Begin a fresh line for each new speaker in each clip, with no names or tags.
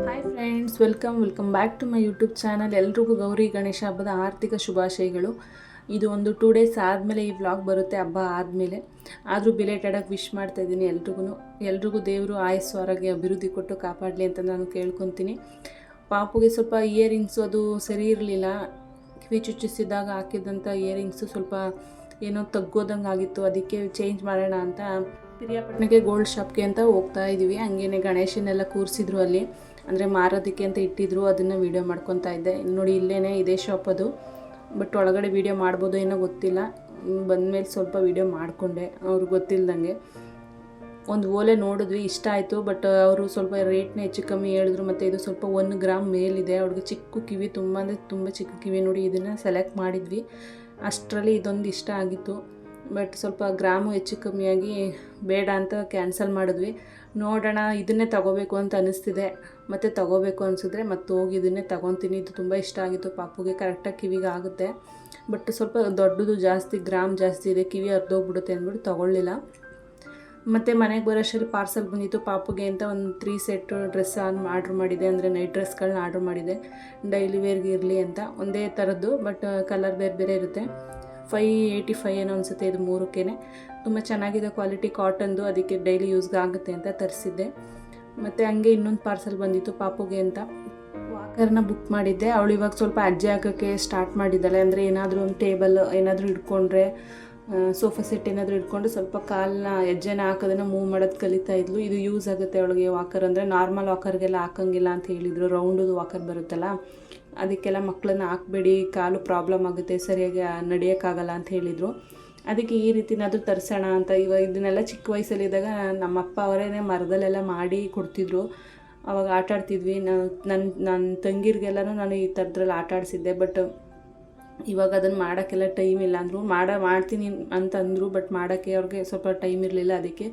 Hi friends, welcome back to my YouTube channel. ಎಲ್ರಿಗೂ ಗೌರಿ ಗಣೇಶ ಹಬ್ಬದ ಆರ್ಥಿಕ ಶುಭಾಶಯಗಳು. ಇದು ಒಂದು 2 ಡೇಸ್ ಆದಮೇಲೆ ಈ ವ್ಲಾಗ್ ಬರುತ್ತೆ, ಹಬ್ಬ ಆದಮೇಲೆ. ಆದರೂ ಬಿಲೇಟೆಡಾಗಿ ವಿಶ್ ಮಾಡ್ತಾಯಿದ್ದೀನಿ ಎಲ್ರಿಗೂ ದೇವರು ಆಯಸ್ಸು ಆರೋಗ್ಯ ಅಭಿವೃದ್ಧಿ ಕೊಟ್ಟು ಕಾಪಾಡಲಿ ಅಂತ ನಾನು ಕೇಳ್ಕೊತೀನಿ. ಪಾಪುಗೆ ಸ್ವಲ್ಪ ಇಯರಿಂಗ್ಸು ಅದು ಸರಿ ಇರಲಿಲ್ಲ. ಕಿವಿ ಚುಚ್ಚಿಸಿದಾಗ ಹಾಕಿದಂಥ ಇಯರಿಂಗ್ಸು ಸ್ವಲ್ಪ ಏನೋ ತಗ್ಗೋದಂಗೆ ಆಗಿತ್ತು. ಅದಕ್ಕೆ ಚೇಂಜ್ ಮಾಡೋಣ ಅಂತ ಪಿರಿಯಾಪಟ್ಟಣಕ್ಕೆ ಗೋಲ್ಡ್ ಶಾಪ್ಗೆ ಅಂತ ಹೋಗ್ತಾ ಇದ್ದೀವಿ. ಹಂಗೇನೆ ಗಣೇಶನೆಲ್ಲ ಕೂರಿಸಿದ್ರು ಅಲ್ಲಿ, ಅಂದರೆ ಮಾರೋದಕ್ಕೆ ಅಂತ ಇಟ್ಟಿದ್ರು. ಅದನ್ನು ವೀಡಿಯೋ ಮಾಡ್ಕೊತಾ ಇದ್ದೆ. ನೋಡಿ, ಇಲ್ಲೇ ಇದೇ ಶಾಪ್ ಅದು, ಬಟ್ ಒಳಗಡೆ ವೀಡಿಯೋ ಮಾಡ್ಬೋದು ಏನೋ ಗೊತ್ತಿಲ್ಲ. ಬಂದಮೇಲೆ ಸ್ವಲ್ಪ ವೀಡಿಯೋ ಮಾಡಿಕೊಂಡೆ ಅವ್ರಿಗೆ ಗೊತ್ತಿಲ್ಲದಂಗೆ. ಒಂದು ಓಲೆ ನೋಡಿದ್ವಿ, ಇಷ್ಟ ಆಯಿತು. ಬಟ್ ಅವರು ಸ್ವಲ್ಪ ರೇಟ್ನ ಹೆಚ್ಚು ಕಮ್ಮಿ ಹೇಳಿದ್ರು. ಮತ್ತು ಇದು ಸ್ವಲ್ಪ 1 ಗ್ರಾಮ್ ಮೇಲಿದೆ. ಅವ್ರಿಗೆ ಚಿಕ್ಕ ಕಿವಿ, ತುಂಬ ಅಂದರೆ ತುಂಬ ಚಿಕ್ಕ ಕಿವಿ. ನೋಡಿ, ಇದನ್ನು ಸೆಲೆಕ್ಟ್ ಮಾಡಿದ್ವಿ. ಅಷ್ಟರಲ್ಲಿ ಇದೊಂದು ಇಷ್ಟ ಆಗಿತ್ತು. ಬಟ್ ಸ್ವಲ್ಪ ಗ್ರಾಮು ಹೆಚ್ಚು ಕಮ್ಮಿಯಾಗಿ ಬೇಡ ಅಂತ ಕ್ಯಾನ್ಸಲ್ ಮಾಡಿದ್ವಿ. ನೋಡೋಣ, ಇದನ್ನೇ ತೊಗೋಬೇಕು ಅಂತ ಅನ್ನಿಸ್ತಿದೆ. ಮತ್ತು ತೊಗೋಬೇಕು ಅನಿಸಿದ್ರೆ ಮತ್ತೆ ಹೋಗಿ ಇದನ್ನೇ ತೊಗೊತೀನಿ. ಇದು ತುಂಬ ಇಷ್ಟ ಆಗಿತ್ತು ಪಾಪುಗೆ, ಕರೆಕ್ಟಾಗಿ ಕಿವಿಗೆ ಆಗುತ್ತೆ. ಬಟ್ ಸ್ವಲ್ಪ ದೊಡ್ಡದು ಜಾಸ್ತಿ, ಗ್ರಾಮ್ ಜಾಸ್ತಿ ಇದೆ, ಕಿವಿ ಹರಿದೋಗ್ಬಿಡುತ್ತೆ ಅಂದ್ಬಿಟ್ಟು ತೊಗೊಳ್ಳಿಲ್ಲ. ಮತ್ತು ಮನೆಗೆ ಬರೋಷ್ಟರಲ್ಲಿ ಪಾರ್ಸಲ್ ಬಂದಿತ್ತು ಪಾಪುಗೆ ಅಂತ. ಒಂದು 3 ಸೆಟ್ ಡ್ರೆಸ್ ಆರ್ಡ್ರ್ ಮಾಡಿದೆ, ಅಂದರೆ ನೈಟ್ ಡ್ರೆಸ್ಗಳನ್ನ ಆರ್ಡ್ರ್ ಮಾಡಿದೆ, ಡೈಲಿ ವೇರ್ಗೆ ಇರಲಿ ಅಂತ. ಒಂದೇ ಥರದ್ದು, ಬಟ್ ಕಲರ್ ಬೇರೆ ಬೇರೆ ಇರುತ್ತೆ. 585 ಏನೋ ಅನಿಸುತ್ತೆ ಇದು 3ಕ್ಕೆ. ತುಂಬ ಚೆನ್ನಾಗಿದೆ ಕ್ವಾಲಿಟಿ, ಕಾಟನ್ದು. ಅದಕ್ಕೆ ಡೈಲಿ ಯೂಸ್ಗೆ ಆಗುತ್ತೆ ಅಂತ ತರಿಸಿದ್ದೆ. ಮತ್ತು ಹಂಗೆ ಇನ್ನೊಂದು ಪಾರ್ಸಲ್ ಬಂದಿತ್ತು ಪಾಪುಗೆ ಅಂತ. ವಾಕರ್ನ ಬುಕ್ ಮಾಡಿದ್ದೆ. ಅವಳು ಇವಾಗ ಸ್ವಲ್ಪ ಅಜ್ಜೆ ಹಾಕೋಕ್ಕೆ ಸ್ಟಾರ್ಟ್ ಮಾಡಿದ್ದಾಳೆ. ಅಂದರೆ ಏನಾದರೂ ಒಂದು ಟೇಬಲ್ ಏನಾದರೂ ಇಟ್ಕೊಂಡ್ರೆ, ಸೋಫಾ ಸೆಟ್ ಏನಾದರೂ ಇಟ್ಕೊಂಡು ಸ್ವಲ್ಪ ಕಾಲನ್ನ ಹೆಜ್ಜೆನ ಹಾಕೋದನ್ನು ಮೂವ್ ಮಾಡೋದು ಕಲಿತಾ ಇದ್ಲು. ಇದು ಯೂಸ್ ಆಗುತ್ತೆ ಅವಳಿಗೆ ವಾಕರ್. ಅಂದರೆ ನಾರ್ಮಲ್ ವಾಕರ್ಗೆಲ್ಲ ಹಾಕೋಂಗಿಲ್ಲ ಅಂತ ಹೇಳಿದರು. ರೌಂಡದು ವಾಕರ್ ಬರುತ್ತಲ್ಲ, ಅದಕ್ಕೆಲ್ಲ ಮಕ್ಕಳನ್ನ ಹಾಕಬೇಡಿ, ಕಾಲು ಪ್ರಾಬ್ಲಮ್ ಆಗುತ್ತೆ, ಸರಿಯಾಗಿ ನಡೆಯೋಕ್ಕಾಗಲ್ಲ ಅಂತ ಹೇಳಿದರು. ಅದಕ್ಕೆ ಈ ರೀತಿನಾದರೂ ತರಿಸೋಣ ಅಂತ. ಇವಾಗ ಇದನ್ನೆಲ್ಲ ಚಿಕ್ಕ ವಯಸ್ಸಲ್ಲಿದ್ದಾಗ ನಮ್ಮಪ್ಪ ಅವರೇ ಮರದಲ್ಲೆಲ್ಲ ಮಾಡಿ ಕೊಡ್ತಿದ್ರು. ಅವಾಗ ಆಟಾಡ್ತಿದ್ವಿ. ನನ್ನ ತಂಗಿರಿಗೆಲ್ಲನೂ ನಾನು ಈ ಥರದ್ರಲ್ಲಿ ಆಟಾಡಿಸಿದ್ದೆ. ಬಟ್ ಇವಾಗ ಅದನ್ನು ಮಾಡೋಕ್ಕೆಲ್ಲ ಟೈಮ್ ಇಲ್ಲ ಅಂದರು. ಮಾಡ್ತೀನಿ ಅಂತಂದರು. ಬಟ್ ಮಾಡೋಕ್ಕೆ ಅವ್ರಿಗೆ ಸ್ವಲ್ಪ ಟೈಮ್ ಇರಲಿಲ್ಲ. ಅದಕ್ಕೆ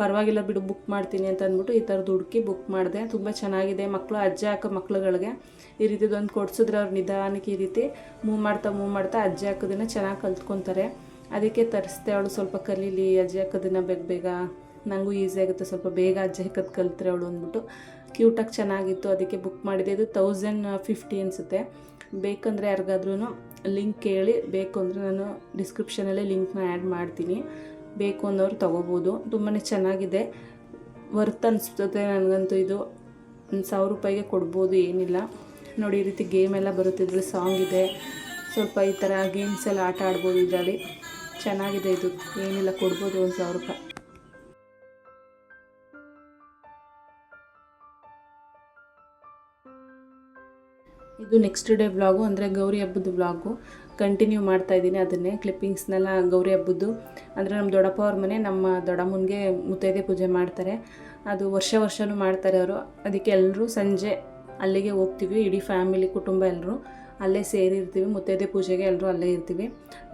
ಪರವಾಗಿಲ್ಲ ಬಿಡು, ಬುಕ್ ಮಾಡ್ತೀನಿ ಅಂತ ಅಂದ್ಬಿಟ್ಟು ಈ ಥರದ್ದು ಹುಡುಕಿ ಬುಕ್ ಮಾಡಿದೆ. ತುಂಬ ಚೆನ್ನಾಗಿದೆ. ಮಕ್ಕಳು ಅಜ್ಜೆ ಹಾಕೋ ಮಕ್ಳುಗಳಿಗೆ ಈ ರೀತಿದೊಂದು ಕೊಡಿಸಿದ್ರೆ ಅವ್ರು ನಿಧಾನಕ್ಕೆ ಈ ರೀತಿ ಮೂವ್ ಮಾಡ್ತಾ ಅಜ್ಜೆ ಹಾಕೋದನ್ನು ಚೆನ್ನಾಗಿ ಕಲ್ತ್ಕೊತಾರೆ. ಅದಕ್ಕೆ ತರಿಸ್ದೆ. ಅವಳು ಸ್ವಲ್ಪ ಕಲೀಲಿ ಅಜ್ಜೆ ಹಾಕೋದನ್ನು ಬೇಗ ನನಗೂ ಈಸಿ ಆಗುತ್ತೆ, ಸ್ವಲ್ಪ ಬೇಗ ಅಜ್ಜೆ ಹಾಕೋದು ಕಲ್ತ್ರೆ ಅವಳು ಅಂದ್ಬಿಟ್ಟು. ಕ್ಯೂಟಾಗಿ ಚೆನ್ನಾಗಿತ್ತು, ಅದಕ್ಕೆ ಬುಕ್ ಮಾಡಿದೆ. ಇದು 1050 ಅನಿಸುತ್ತೆ. ಬೇಕಂದರೆ ಯಾರಿಗಾದ್ರೂ ಲಿಂಕ್ ಕೇಳಿ, ಬೇಕು ಅಂದರೆ ನಾನು ಡಿಸ್ಕ್ರಿಪ್ಷನಲ್ಲೇ ಲಿಂಕ್ನ ಆ್ಯಡ್ ಮಾಡ್ತೀನಿ. ಬೇಕು ಅನ್ನೋರು ತೊಗೋಬೋದು. ತುಂಬಾ ಚೆನ್ನಾಗಿದೆ, ವರ್ತ್ ಅನಿಸ್ತದೆ ನನಗಂತೂ. ಇದು 1000 ರೂಪಾಯಿಗೆ ಕೊಡ್ಬೋದು, ಏನಿಲ್ಲ. ನೋಡಿ, ಈ ರೀತಿ ಗೇಮ್ ಎಲ್ಲ ಬರುತ್ತೆ, ಇದ್ರಲ್ಲಿ ಸಾಂಗ್ ಇದೆ. ಸ್ವಲ್ಪ ಈ ಥರ ಗೇಮ್ಸ್ ಎಲ್ಲ ಆಟ ಆಡ್ಬೋದು ಇದರಲ್ಲಿ. ಚೆನ್ನಾಗಿದೆ ಇದು, ಏನಿಲ್ಲ, ಕೊಡ್ಬೋದು 1000 ರೂಪಾಯಿ. ಇದು ನೆಕ್ಸ್ಟ್ ಡೇ ವ್ಲಾಗು, ಅಂದರೆ ಗೌರಿ ಹಬ್ಬದ ವ್ಲಾಗು ಕಂಟಿನ್ಯೂ ಮಾಡ್ತಾಯಿದ್ದೀನಿ. ಅದನ್ನೇ ಕ್ಲಿಪ್ಪಿಂಗ್ಸ್ನೆಲ್ಲ ಗೌರಿ ಹಬ್ಬದ್ದು. ಅಂದರೆ ನಮ್ಮ ದೊಡ್ಡಪ್ಪ ಅವ್ರ ಮನೆ, ನಮ್ಮ ದೊಡ್ಡಮ್ಮನಿಗೆ ಮುತ್ತೈದೆ ಪೂಜೆ ಮಾಡ್ತಾರೆ. ಅದು ವರ್ಷವೂ ಮಾಡ್ತಾರೆ ಅವರು. ಅದಕ್ಕೆ ಎಲ್ಲರೂ ಸಂಜೆ ಅಲ್ಲಿಗೆ ಹೋಗ್ತೀವಿ, ಇಡೀ ಫ್ಯಾಮಿಲಿ ಕುಟುಂಬ ಎಲ್ಲರೂ ಅಲ್ಲೇ ಸೇರಿರ್ತೀವಿ. ಮುತ್ತೈದೆ ಪೂಜೆಗೆ ಎಲ್ಲರೂ ಅಲ್ಲೇ ಇರ್ತೀವಿ.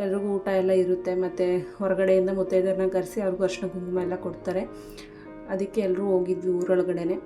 ಎಲ್ರಿಗೂ ಊಟ ಎಲ್ಲ ಇರುತ್ತೆ. ಮತ್ತು ಹೊರಗಡೆಯಿಂದ ಮುತ್ತೈದೆಯರನ್ನ ಕರೆಸಿ ಅವ್ರಿಗೂ ಅರಿಶಿನ ಕುಂಕುಮ ಎಲ್ಲ ಕೊಡ್ತಾರೆ. ಅದಕ್ಕೆ ಎಲ್ಲರೂ ಹೋಗಿದ್ವಿ ಊರೊಳಗಡೆ.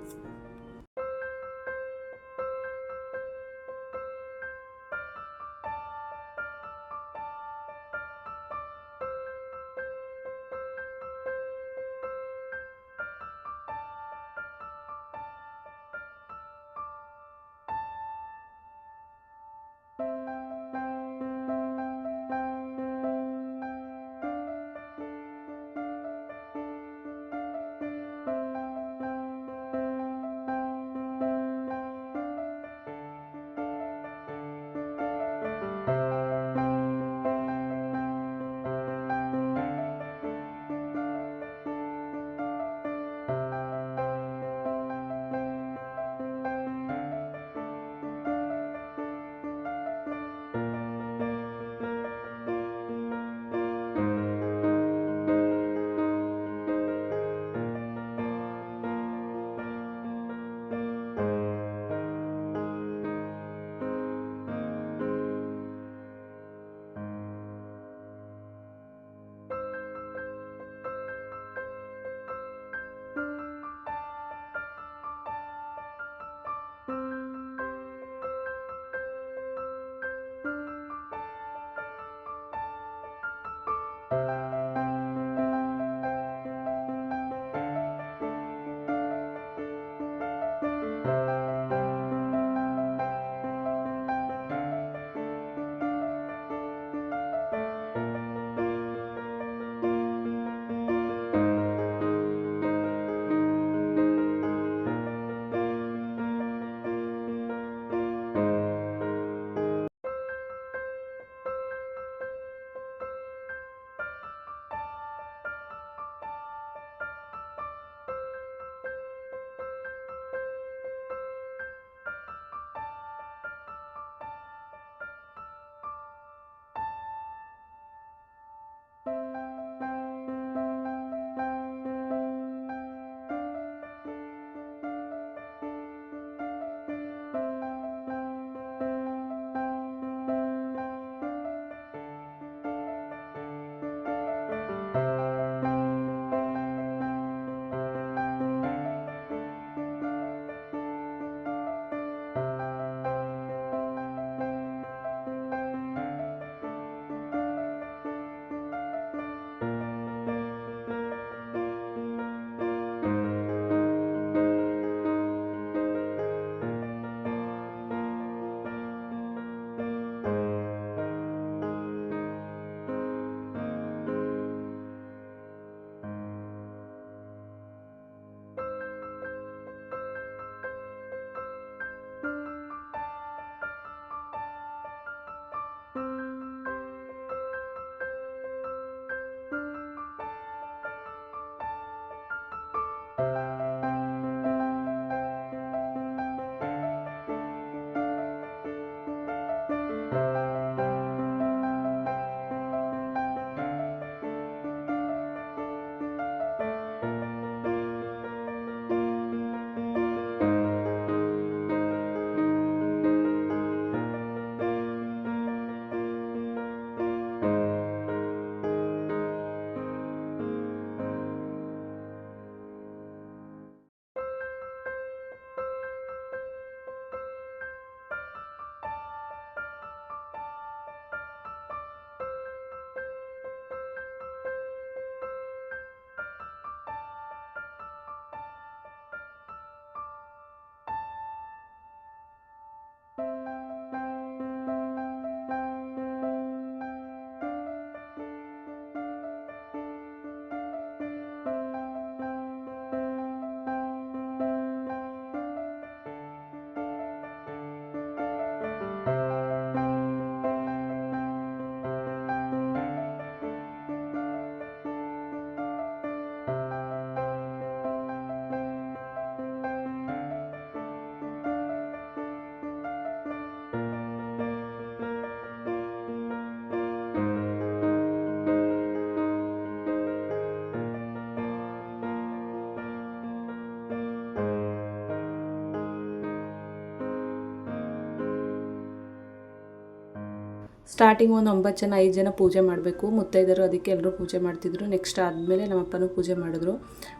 ಸ್ಟಾರ್ಟಿಂಗ್ ಒಂದು 9 ಜನ 5 ಜನ ಪೂಜೆ ಮಾಡಬೇಕು ಮುತ್ತೈದರು, ಅದಕ್ಕೆ ಎಲ್ಲರೂ ಪೂಜೆ ಮಾಡ್ತಿದ್ರು. ನೆಕ್ಸ್ಟ್ ಆದಮೇಲೆ ನಮ್ಮಪ್ಪನೂ ಪೂಜೆ ಮಾಡಿದ್ರು.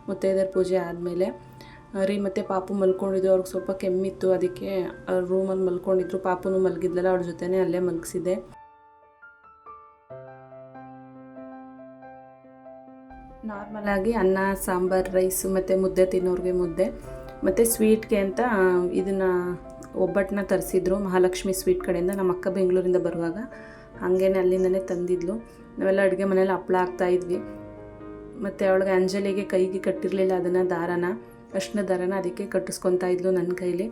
ಮುತ್ತೈದರ ಪೂಜೆ ಆದಮೇಲೆ ರೀ ಮತ್ತು ಪಾಪು ಮಲ್ಕೊಂಡಿದ್ದು, ಅವ್ರಿಗೆ ಸ್ವಲ್ಪ ಕೆಮ್ಮಿತ್ತು, ಅದಕ್ಕೆ ರೂಮಲ್ಲಿ ಮಲ್ಕೊಂಡಿದ್ರು. ಪಾಪುನೂ ಮಲಗಿದ್ಲಲ್ಲ, ಅವ್ರ ಜೊತೆನೇ ಅಲ್ಲೇ ಮಲಗಿಸಿದೆ. ನಾರ್ಮಲಾಗಿ ಅನ್ನ ಸಾಂಬಾರು ರೈಸು ಮತ್ತು ಮುದ್ದೆ ತಿನ್ನೋರಿಗೆ ಮುದ್ದೆ, ಮತ್ತು ಸ್ವೀಟ್ಗೆ ಅಂತ ಇದನ್ನು ಒಬ್ಬಟ್ಟನ್ನ ತರಿಸಿದ್ರು ಮಹಾಲಕ್ಷ್ಮಿ ಸ್ವೀಟ್ ಕಡೆಯಿಂದ. ನಮ್ಮ ಅಕ್ಕ ಬೆಂಗಳೂರಿಂದ ಬರುವಾಗ ಹಾಗೇನೆ ಅಲ್ಲಿಂದನೇ ತಂದಿದ್ಲು. ನಾವೆಲ್ಲ ಅಡುಗೆ ಮನೇಲಿ ಹಪ್ಳ ಹಾಕ್ತಾಯಿದ್ವಿ. ಮತ್ತು ಅವಳಿಗೆ ಅಂಜಲಿಗೆ ಕೈಗೆ ಕಟ್ಟಿರಲಿಲ್ಲ ಅದನ್ನು ದಾರನ, ಅರ್ಶಿನ ದಾರನ, ಅದಕ್ಕೆ ಕಟ್ಟಿಸ್ಕೊತಾ ಇದ್ಲು ನನ್ನ ಕೈಲಿ.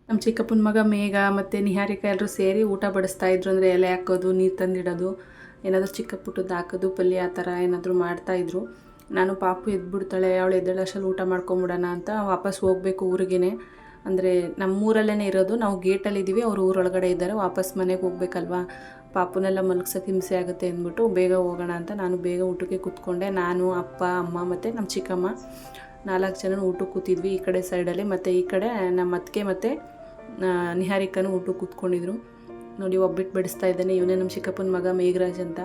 ನಮ್ಮ ಚಿಕ್ಕಪ್ಪನ ಮಗ ಮೇಘ ಮತ್ತು ನಿಹಾರಿಕಾ ಎಲ್ಲರೂ ಸೇರಿ ಊಟ ಬಡಿಸ್ತಾಯಿದ್ರು. ಅಂದರೆ ಎಲೆ ಹಾಕೋದು, ನೀರು ತಂದಿಡೋದು, ಏನಾದರೂ ಚಿಕ್ಕ ಪುಟ್ಟದ್ದು ಹಾಕೋದು, ಪಲ್ಯ ಆ ಥರ ಏನಾದರೂ ಮಾಡ್ತಾಯಿದ್ರು. ನಾನು ಪಾಪು ಎದ್ಬಿಡ್ತಾಳೆ, ಅವಳು ಎದ್ದೇಳೋಷ್ಟರಲ್ಲಿ ಊಟ ಮಾಡ್ಕೊಂಬಿಡೋಣ ಅಂತ ವಾಪಸ್ ಹೋಗಬೇಕು ಊರಿಗೇ. ಅಂದರೆ ನಮ್ಮೂರಲ್ಲೇ ಇರೋದು, ನಾವು ಗೇಟಲ್ಲಿದ್ದೀವಿ, ಅವರು ಊರೊಳಗಡೆ ಇದ್ದಾರೆ. ವಾಪಸ್ ಮನೆಗೆ ಹೋಗ್ಬೇಕಲ್ವ, ಪಾಪುನೆಲ್ಲ ಮಲಗ್ಸೋಕೆ ಹಿಂಸೆ ಆಗುತ್ತೆ ಅಂದ್ಬಿಟ್ಟು ಬೇಗ ಹೋಗೋಣ ಅಂತ ನಾನು ಬೇಗ ಊಟಕ್ಕೆ ಕೂತ್ಕೊಂಡೆ. ನಾನು, ಅಪ್ಪ, ಅಮ್ಮ ಮತ್ತು ನಮ್ಮ ಚಿಕ್ಕಮ್ಮ 4 ಜನ ಊಟಕ್ಕೆ ಕೂತಿದ್ವಿ ಈ ಕಡೆ ಸೈಡಲ್ಲಿ. ಮತ್ತು ಈ ಕಡೆ ನಮ್ಮ ಅತ್ತಿಗೆ ಮತ್ತು ನಿಹಾರಿಕನೂ ಊಟಕ್ಕೆ ಕೂತ್ಕೊಂಡಿದ್ರು. ನೋಡಿ, ಒಬ್ಬಿಟ್ಟು ಬಡಿಸ್ತಾ ಇದ್ದಾನೆ. ಇವನೇ ನಮ್ಮ ಚಿಕ್ಕಪ್ಪನ ಮಗ ಮೇಘರಾಜ್ ಅಂತ.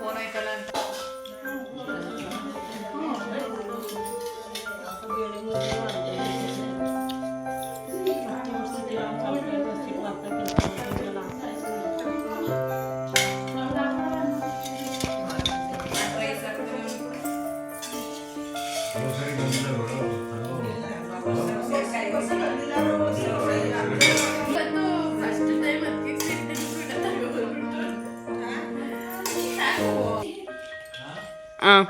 ಫೋನ್ ಆಯ್ತಲ್ಲ ಅಂತ ಹಾಂ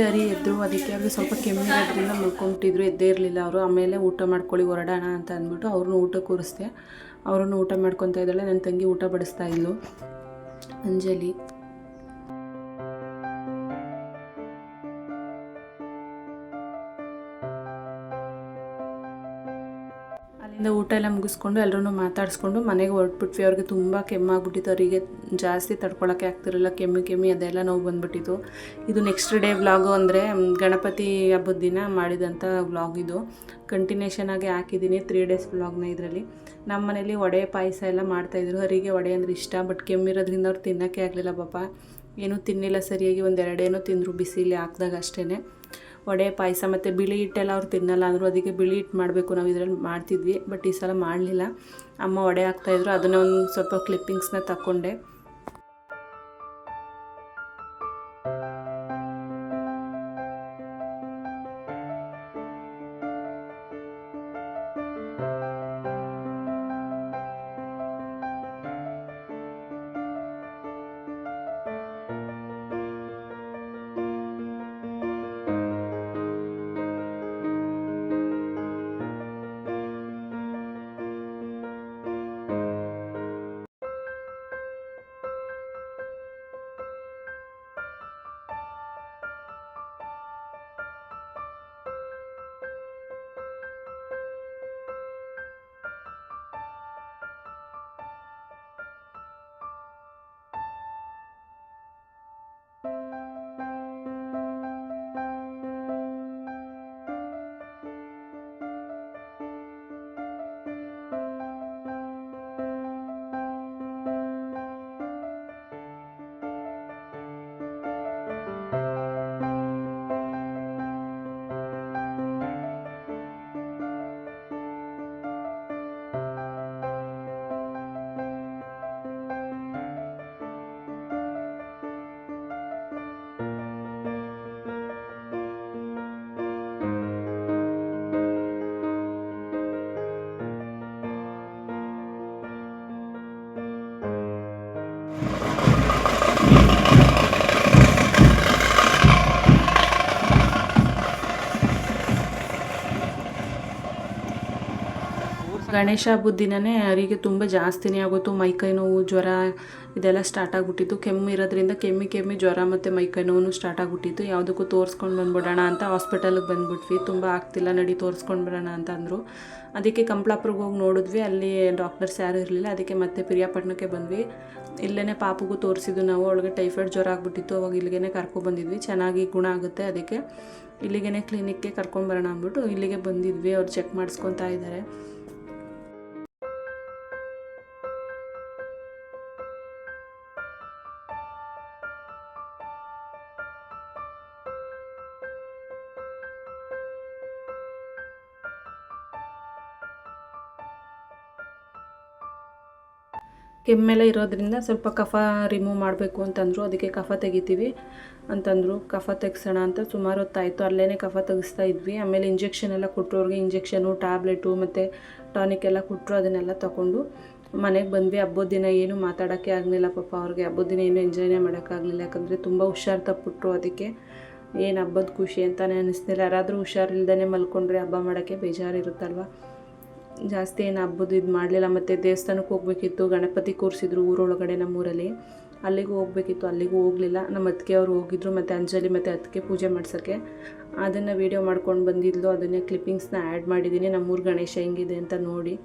ಹರಿ ಎದ್ದರು. ಅದಕ್ಕೆ ಅವ್ರಿಗೆ ಸ್ವಲ್ಪ ಕೆಮ್ಮಿರೋದ್ರಿಂದ ಮಲ್ಕೊಂಬಿಟ್ಟಿದ್ರು, ಎದ್ದೇ ಇರಲಿಲ್ಲ ಅವರು. ಆಮೇಲೆ ಊಟ ಮಾಡ್ಕೊಳ್ಳಿ ಹೊರಡೋಣ ಅಂತ ಅಂದ್ಬಿಟ್ಟು ಅವ್ರನ್ನೂ ಊಟ ಕೂರಿಸ್ದೆ. ಅವ್ರನ್ನೂ ಊಟ ಮಾಡ್ಕೊತಾ ಇದ್ದಾಳೆ. ನನ್ನ ತಂಗಿ ಊಟ ಬಡಿಸ್ತಾ ಇದ್ಲು, ಅಂಜಲಿ. ಅಲ್ಲಿ ಊಟ ಎಲ್ಲ ಮುಗಿಸ್ಕೊಂಡು ಎಲ್ಲರೂ ಮಾತಾಡಿಸ್ಕೊಂಡು ಮನೆಗೆ ಹೊರಟ್ಬಿಟ್ವಿ. ಅವ್ರಿಗೆ ತುಂಬ ಕೆಮ್ಮಾಗ್ಬಿಟ್ಟಿತ್ತು, ಅವರಿಗೆ ಜಾಸ್ತಿ ತಡ್ಕೊಳಕ್ಕೆ ಆಗ್ತಿರಲಿಲ್ಲ, ಕೆಮ್ಮಿ ಅದೆಲ್ಲ ನೋವು ಬಂದುಬಿಟ್ಟಿತ್ತು. ಇದು ನೆಕ್ಸ್ಟ್ ಡೇ ವ್ಲಾಗು, ಅಂದರೆ ಗಣಪತಿ ಹಬ್ಬದ ದಿನ ಮಾಡಿದಂಥ ವ್ಲಾಗ್ ಇದು. ಕಂಟಿನ್ಯೂಷನ್ ಆಗಿ ಹಾಕಿದ್ದೀನಿ 3 ಡೇಸ್ ವ್ಲಾಗ್ನ. ಇದರಲ್ಲಿ ನಮ್ಮ ಮನೇಲಿ ವಡೆ ಪಾಯಸ ಎಲ್ಲ ಮಾಡ್ತಾಯಿದ್ರು. ಅವರಿಗೆ ವಡೆ ಅಂದರೆ ಇಷ್ಟ, ಬಟ್ ಕೆಮ್ಮಿರೋದ್ರಿಂದ ಅವ್ರು ತಿನ್ನೋಕ್ಕೆ ಆಗಲಿಲ್ಲ ಪಾಪ, ಏನೂ ತಿನ್ನಿಲ್ಲ ಸರಿಯಾಗಿ. 1-2 ಏನೋ ತಿಂದರು ಬಿಸಿಲಿ ಹಾಕಿದಾಗ ಅಷ್ಟೇ. ವಡೆ ಪಾಯಸ ಮತ್ತು ಬಿಳಿ ಹಿಟ್ಟೆಲ್ಲ ಅವ್ರು ತಿನ್ನಲ್ಲ ಅಂದರು, ಅದಕ್ಕೆ ಬಿಳಿ ಹಿಟ್ಟು ಮಾಡಬೇಕು ನಾವು ಇದರಲ್ಲಿ ಮಾಡ್ತಿದ್ವಿ. ಬಟ್ ಈ ಸಲ ಮಾಡಲಿಲ್ಲ. ಅಮ್ಮ ವಡೆ ಹಾಕ್ತಾಯಿದ್ರು, ಅದನ್ನು ಒಂದು ಸ್ವಲ್ಪ ಕ್ಲಿಪ್ಪಿಂಗ್ಸ್ನ ತಗೊಂಡೆ. ಗಣೇಶ ಹಬ್ಬದ ದಿನವೇ ಅವರಿಗೆ ತುಂಬ ಜಾಸ್ತಿನೇ ಆಗೋತು. ಮೈಕೈ ನೋವು, ಜ್ವರ ಇದೆಲ್ಲ ಸ್ಟಾರ್ಟ್ ಆಗಿಬಿಟ್ಟಿತ್ತು. ಕೆಮ್ಮು ಇರೋದ್ರಿಂದ ಕೆಮ್ಮಿ ಜ್ವರ ಮತ್ತು ಮೈಕೈ ನೋವು ಸ್ಟಾರ್ಟ್ ಆಗಿಬಿಟ್ಟಿತ್ತು. ಯಾವುದಕ್ಕೂ ತೋರಿಸ್ಕೊಂಡು ಬಂದ್ಬಿಡೋಣ ಅಂತ ಹಾಸ್ಪಿಟಲ್ಗೆ ಬಂದುಬಿಟ್ವಿ. ತುಂಬ ಆಗ್ತಿಲ್ಲ, ನಡಿ ತೋರಿಸ್ಕೊಂಡು ಬರೋಣ ಅಂತ ಅಂದರು. ಅದಕ್ಕೆ ಕಂಪ್ಲಾಪುರ್ಗೆ ಹೋಗಿ ನೋಡಿದ್ವಿ, ಅಲ್ಲಿ ಡಾಕ್ಟರ್ಸ್ ಯಾರೂ ಇರಲಿಲ್ಲ. ಅದಕ್ಕೆ ಮತ್ತೆ ಪಿರಿಯಾಪಟ್ಟಣಕ್ಕೆ ಬಂದ್ವಿ. ಇಲ್ಲೇ ಪಾಪುಗೂ ತೋರಿಸಿದ್ದು ನಾವು. ಅವಳಿಗೆ ಟೈಫಾಯ್ಡ್ ಜ್ವರ ಆಗಿಬಿಟ್ಟಿತ್ತು, ಅವಾಗ ಇಲ್ಲಿಗೆ ಕರ್ಕೊಬಂದಿದ್ವಿ. ಚೆನ್ನಾಗಿ ಗುಣ ಆಗುತ್ತೆ, ಅದಕ್ಕೆ ಇಲ್ಲಿಗೆ ಕ್ಲಿನಿಕ್ಗೆ ಕರ್ಕೊಂಬರೋಣ ಅಂದ್ಬಿಟ್ಟು ಇಲ್ಲಿಗೆ ಬಂದಿದ್ವಿ. ಅವ್ರು ಚೆಕ್ ಮಾಡಿಸ್ಕೊತಾ ಇದ್ದಾರೆ. ಕೆಮ್ಮೆಲ್ಲ ಇರೋದ್ರಿಂದ ಸ್ವಲ್ಪ ಕಫ ರಿಮೂವ್ ಮಾಡಬೇಕು ಅಂತಂದರು. ಅದಕ್ಕೆ ಕಫ ತೆಗಿತೀವಿ ಅಂತಂದರು. ಕಫ ತೆಗ್ಸೋಣ ಅಂತ ಸುಮಾರು ಹೊತ್ತಾಯಿತು, ಅಲ್ಲೇ ಕಫ ತೆಗಿಸ್ತಾ ಇದ್ವಿ. ಆಮೇಲೆ ಇಂಜೆಕ್ಷನ್ ಎಲ್ಲ ಕೊಟ್ಟರು. ಅವ್ರಿಗೆ ಇಂಜೆಕ್ಷನು, ಟ್ಯಾಬ್ಲೆಟು ಮತ್ತು ಟಾನಿಕ್ ಎಲ್ಲ ಕೊಟ್ಟರು. ಅದನ್ನೆಲ್ಲ ತೊಗೊಂಡು ಮನೆಗೆ ಬಂದ್ವಿ. ಹಬ್ಬದ ದಿನ ಏನೂ ಮಾತಾಡೋಕ್ಕೆ ಆಗಲಿಲ್ಲ ಪಾಪ ಅವ್ರಿಗೆ. ಹಬ್ಬದ ದಿನ ಏನೂ ಎಂಜಾಯ್ನೇ ಮಾಡೋಕ್ಕಾಗಲಿಲ್ಲ, ಯಾಕಂದರೆ ತುಂಬ ಹುಷಾರು ತಪ್ಪಿಟ್ರು. ಅದಕ್ಕೆ ಏನು ಹಬ್ಬದ ಖುಷಿ ಅಂತಲೇ ಅನ್ನಿಸ್ತಿಲ್ಲ. ಯಾರಾದರೂ ಹುಷಾರಿಲ್ದೇ ಮಲ್ಕೊಂಡ್ರೆ ಹಬ್ಬ ಮಾಡೋಕ್ಕೆ ಬೇಜಾರಿರುತ್ತಲ್ವ. ಜಾಸ್ತಿ ಏನು ಹಬ್ಬದ ಇದು ಮಾಡಲಿಲ್ಲ. ಮತ್ತು ದೇವಸ್ಥಾನಕ್ಕೆ ಹೋಗಬೇಕಿತ್ತು, ಗಣಪತಿ ಕೂರಿಸಿದ್ರು ಊರೊಳಗಡೆ ನಮ್ಮೂರಲ್ಲಿ, ಅಲ್ಲಿಗೂ ಹೋಗಬೇಕಿತ್ತು, ಅಲ್ಲಿಗೂ ಹೋಗಲಿಲ್ಲ. ನಮ್ಮ ಅತ್ತಿಗೆ ಅವರು ಹೋಗಿದ್ರು, ಮತ್ತು ಅಂಜಲಿ ಮತ್ತು ಅತ್ತಿಗೆ ಪೂಜೆ ಮಾಡ್ಸೋಕ್ಕೆ. ಅದನ್ನು ವೀಡಿಯೋ ಮಾಡ್ಕೊಂಡು ಬಂದಿದ್ಲು, ಅದನ್ನೇ ಕ್ಲಿಪ್ಪಿಂಗ್ಸ್ನ ಆ್ಯಡ್ ಮಾಡಿದ್ದೀನಿ. ನಮ್ಮೂರು ಗಣೇಶ ಹೆಂಗಿದೆ ಅಂತ ನೋಡಿ.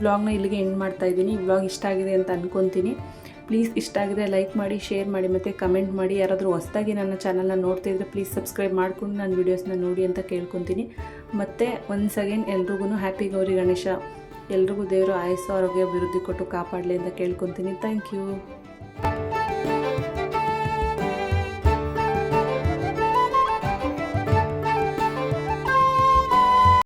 ವ್ಲಾಗ್ನ ಇಲ್ಲಿಗೆ ಎಂಡ್ ಮಾಡ್ತಾಯಿದ್ದೀನಿ. ಈ ವ್ಲಾಗ್ ಇಷ್ಟ ಆಗಿದೆ ಅಂತ ಅಂದ್ಕೊತೀನಿ. ಪ್ಲೀಸ್ ಇಷ್ಟ ಆಗಿದ್ರೆ ಲೈಕ್ ಮಾಡಿ, ಶೇರ್ ಮಾಡಿ ಮತ್ತು ಕಮೆಂಟ್ ಮಾಡಿ. ಯಾರಾದರೂ ಹೊಸದಾಗಿ ನನ್ನ ಚಾನಲ್ನ ನೋಡ್ತಾಯಿದ್ರೆ ಪ್ಲೀಸ್ ಸಬ್ಸ್ಕ್ರೈಬ್ ಮಾಡ್ಕೊಂಡು ನನ್ನ ವೀಡಿಯೋಸ್ನ ನೋಡಿ ಅಂತ ಕೇಳ್ಕೊತೀನಿ. ಮತ್ತು ಒನ್ಸ್ ಅಗೇನ್ ಎಲ್ರಿಗೂ ಹ್ಯಾಪಿ ಗೌರಿ ಗಣೇಶ. ಎಲ್ರಿಗೂ ದೇವರು ಆಯಸ್ಸು, ಆರೋಗ್ಯ, ಅಭಿವೃದ್ಧಿ ಕೊಟ್ಟು ಕಾಪಾಡಲಿ ಅಂತ ಕೇಳ್ಕೊತೀನಿ. Thank you.